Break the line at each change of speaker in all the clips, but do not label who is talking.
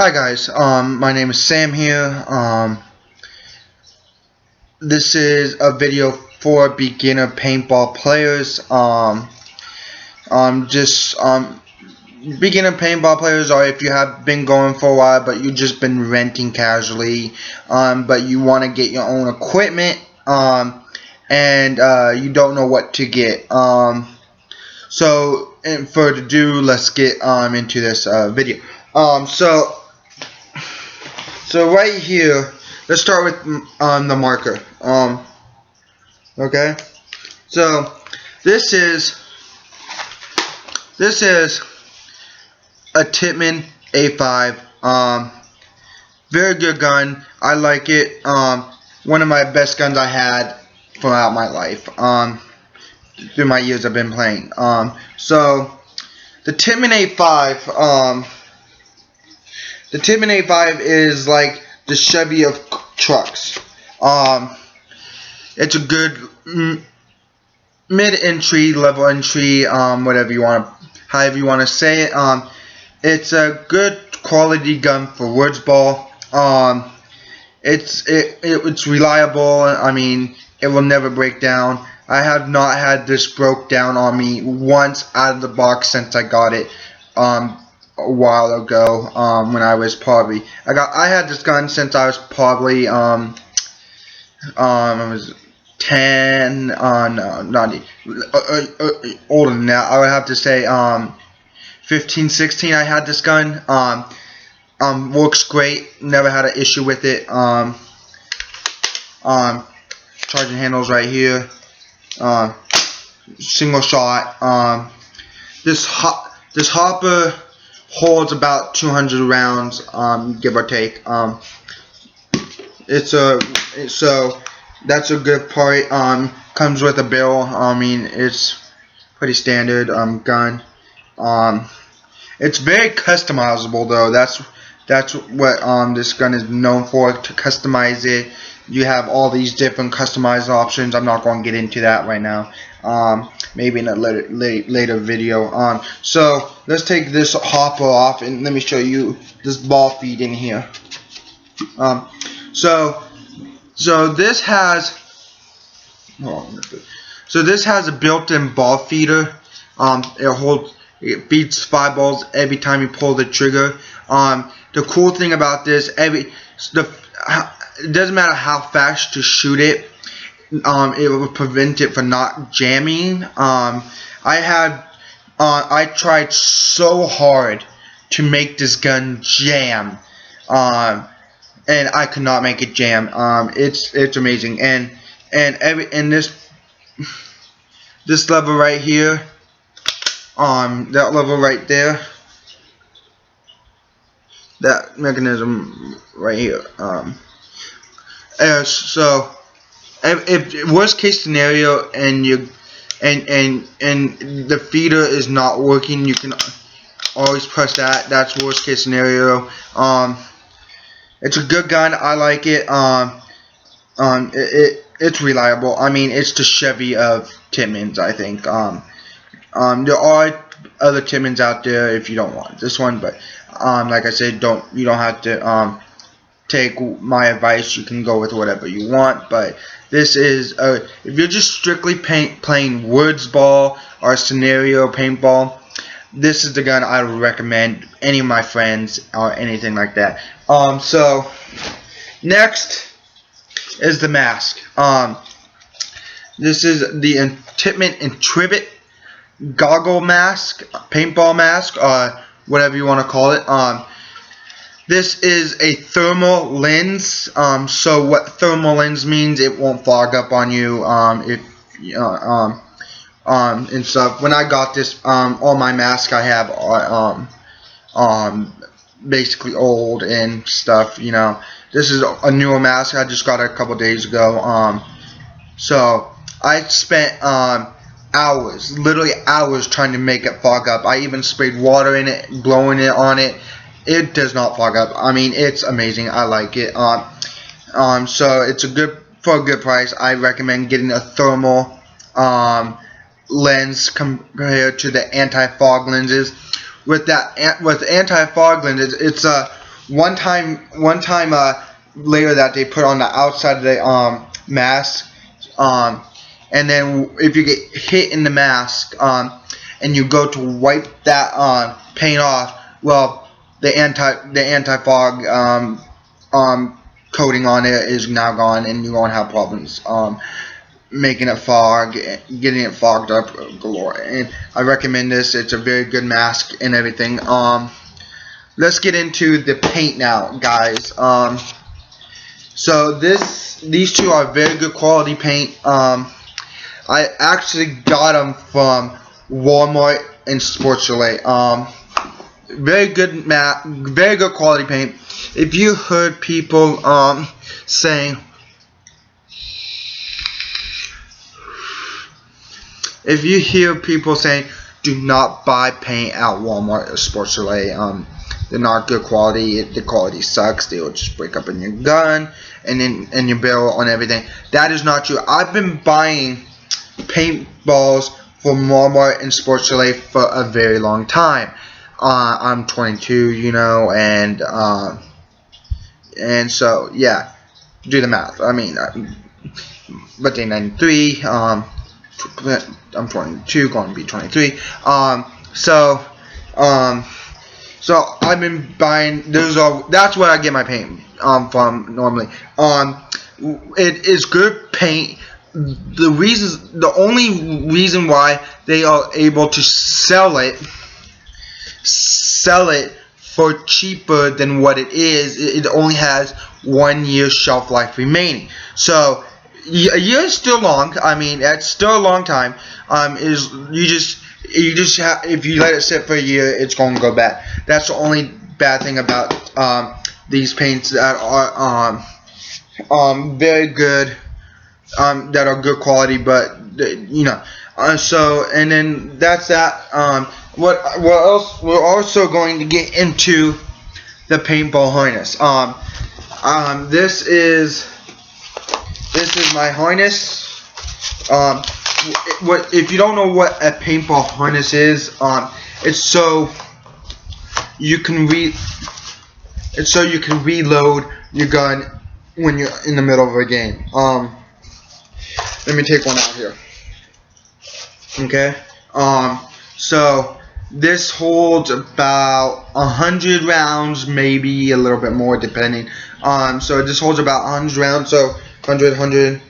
Hi guys, my name is Sam here. This is a video for beginner paintball players. Just beginner paintball players, or if you have been going for a while but you've just been renting casually, but you want to get your own equipment, and you don't know what to get. So, and further ado, let's get into this video. So right here, let's start with the marker. Okay. So this is a Tippmann A5. Very good gun. I like it. One of my best guns I had throughout my life. Through my years I've been playing. So the Tippmann A5. The Tippmann A5 is like the Chevy of trucks. It's a good mid-entry, level entry, whatever you want, however you want to say it. It's a good quality gun for woods ball. It's reliable. I mean, it will never break down. I have not had this broke down on me once out of the box since I got it. A while ago, when I was probably I had this gun since I was probably I was 10, no, not older than that. I would have to say 15, 16. I had this gun. Works great. Never had an issue with it. Charging handles right here. Single shot. This hopper holds about 200 rounds, give or take. So that's a good part. Comes with a barrel. I mean, it's pretty standard gun. It's very customizable though. That's what this gun is known for, to customize it. You have all these different customized options. I'm not going to get into that right now. Maybe in a later video. So let's take this hopper off and let me show you this ball feed in here. So this has a built-in ball feeder. It feeds 5 balls every time you pull the trigger. The cool thing about this, it doesn't matter how fast you shoot it. It will prevent it from not jamming. I tried so hard to make this gun jam, and I could not make it jam. It's amazing, and this lever right here, that lever right there, that mechanism right here, so if worst case scenario and the feeder is not working, you can always press that. That's worst case scenario. It's a good gun. I like it. It's reliable. I mean, it's the Chevy of Tippmanns, I think. There are other Tippmanns out there if you don't want this one, but like I said, you don't have to take my advice. You can go with whatever you want, but this is if you're just strictly playing woods ball or scenario paintball, this is the gun I would recommend any of my friends or anything like that. So next is the mask. This is the Tippmann Intrepid goggle mask, paintball mask, or whatever you want to call it. This is a thermal lens. So what thermal lens means, it won't fog up on you. And stuff. When I got this, all my masks I have are basically old and stuff. You know, this is a newer mask. I just got it a couple days ago. So I spent hours, literally hours, trying to make it fog up. I even sprayed water in it, blowing it on it. It does not fog up. I mean, it's amazing. I like it. So it's for a good price. I recommend getting a thermal lens compared to the anti-fog lenses. With anti-fog lenses, it's one time layer that they put on the outside of the mask, and then if you get hit in the mask, and you go to wipe that paint off, well, the anti-fog coating on it is now gone, and you won't have problems making it fog, getting it fogged up galore. And I recommend this. It's a very good mask and everything. Let's get into the paint now, guys. So these two are very good quality paint. I actually got them from Walmart and Sports Chalet. Very good quality paint. If you heard people saying, if you hear people saying, do not buy paint at Walmart or Sports Chalet, they're not good quality. The quality sucks. They will just break up in your gun and in your barrel and everything. That is not true. I've been buying paintballs from Walmart and Sports Chalet for a very long time. I'm 22, you know, and so yeah, do the math. I mean, birthday 93. I'm 22, going to be 23. So I've been buying. That's where I get my paint from normally. It is good paint. The only reason why they are able to sell it for cheaper than what it is, it only has 1 year shelf life remaining. So a year is still long. I mean, that's still a long time. If you let it sit for a year, it's going to go bad. That's the only bad thing about these paints that are very good, that are good quality, but you know. So, and then that's that. What else? We're also going to get into the paintball harness. This is my harness. If you don't know what a paintball harness is, it's so you can reload your gun when you're in the middle of a game. Let me take one out here. Okay. So this holds about 100 rounds, maybe a little bit more depending. So this holds about 100 rounds. So 100,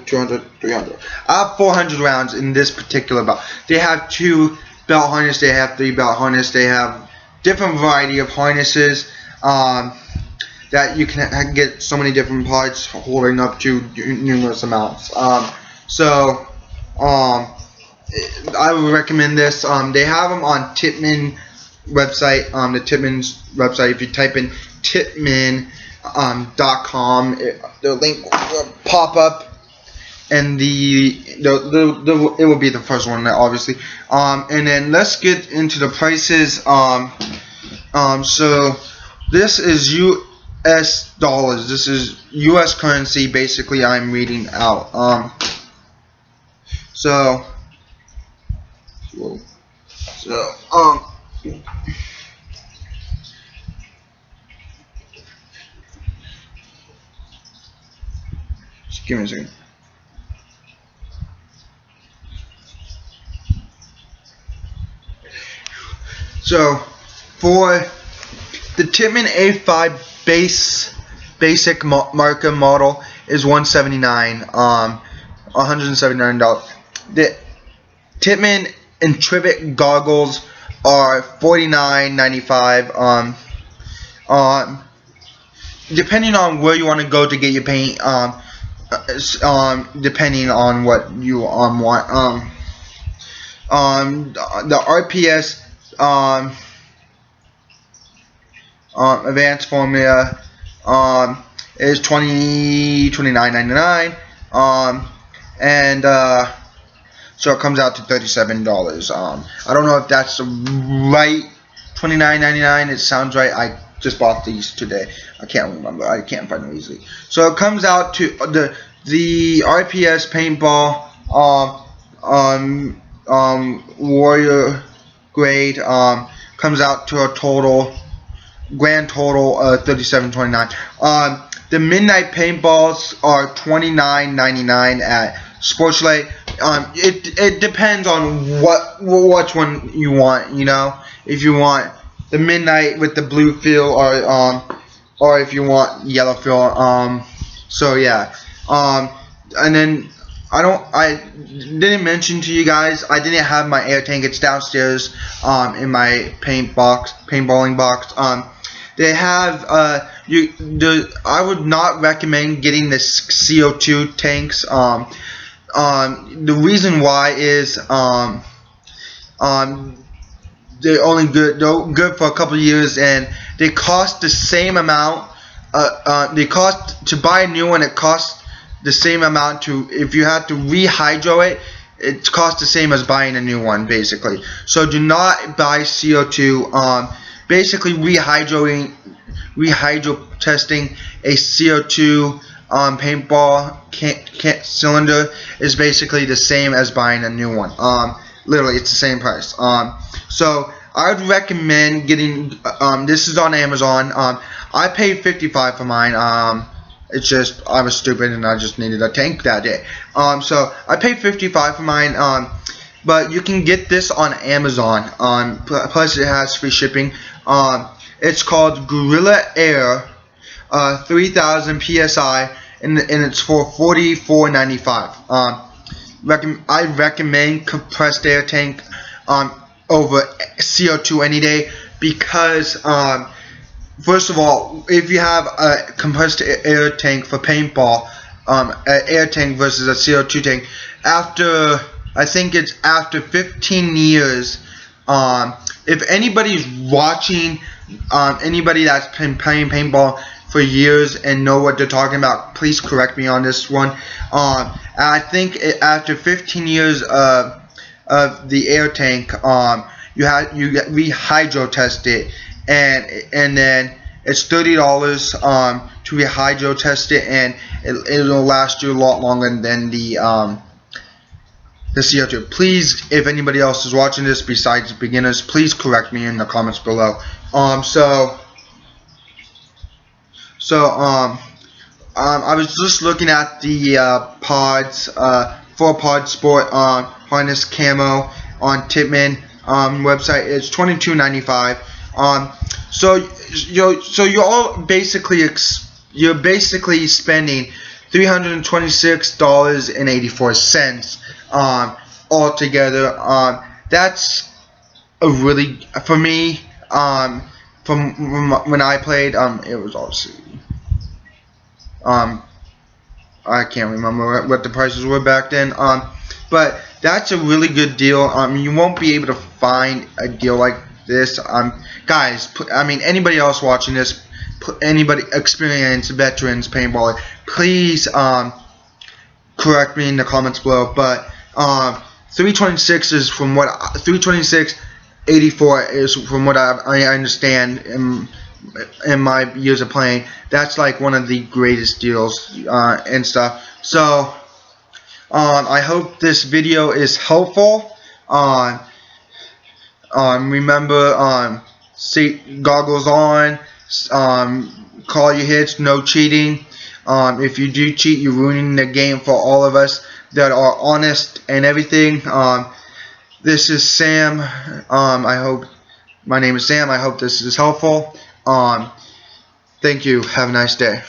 200, 300. I have 400 rounds in this particular belt. They have 2 belt harness. They have 3 belt harness. They have different variety of harnesses that you can get so many different parts holding up to numerous amounts. I would recommend this. They have them on Tippmann website. The Tippmann's website. If you type in Tippmann.com, the link will pop up, and it will be the first one, obviously. And then let's get into the prices. So this is U.S. dollars. This is U.S. currency. Basically, I'm reading out. Just give me a second. So for the Tippmann A5 basic marker model is $179, $179. The Tippmann Intrepid goggles are $49.95. Depending on where you want to go to get your paint, depending on what you want. The RPS advanced formula is $29.99, and so it comes out to $37. I don't know if that's the right $29.99. It sounds right. I just bought these today. I can't remember. I can't find them easily. So it comes out to the RPS paintball Warrior grade comes out to a total grand total $37.29. The midnight paintballs are $29.99 at Sportslay. It depends on which one you want. You know, if you want the midnight with the blue feel, or if you want yellow feel. So yeah. And then I didn't mention to you guys, I didn't have my air tank. It's downstairs in my paintballing box. They have I would not recommend getting the CO2 tanks. The reason why is they're only good for a couple of years, and they cost the same amount. To buy a new one, it costs the same amount if you have to rehydro it. It costs the same as buying a new one, basically. So do not buy CO2. Basically, rehydro testing a CO2 paintball cylinder is basically the same as buying a new one. Literally, it's the same price. So I would recommend getting. This is on Amazon. I paid $55 for mine. It's just I was stupid and I just needed a tank that day. So I paid $55 for mine. But you can get this on Amazon. Plus it has free shipping. It's called Gorilla Air 3000 PSI, and it's for $44.95. I recommend compressed air tank over CO2 any day, because first of all, if you have a compressed air tank for paintball, an air tank versus a CO2 tank, I think it's after 15 years, if anybody's watching, anybody that's been playing paintball for years and know what they're talking about, please correct me on this one. I think after 15 years of the air tank, you rehydro test it, and then it's $30 to rehydro test it, and it'll last you a lot longer than the CO2. Please, if anybody else is watching this besides beginners, please correct me in the comments below. I was just looking at the pods, 4-pod sport harness camo on Tippmann website. It's $22.95. So you're all basically spending $326.84 altogether. That's a really, for me, from when I played, it was obviously I can't remember what the prices were back then, but that's a really good deal. You won't be able to find a deal like this. Guys, anybody else watching this, anybody experienced veterans paintballing, please correct me in the comments below. But 326 is from what 326.84 is from what I understand in my years of playing. That's like one of the greatest deals and stuff. So I hope this video is helpful. Remember, goggles on, call your hits, no cheating. If you do cheat, you're ruining the game for all of us that are honest and everything. This is Sam. My name is Sam. I hope this is helpful. Thank you. Have a nice day.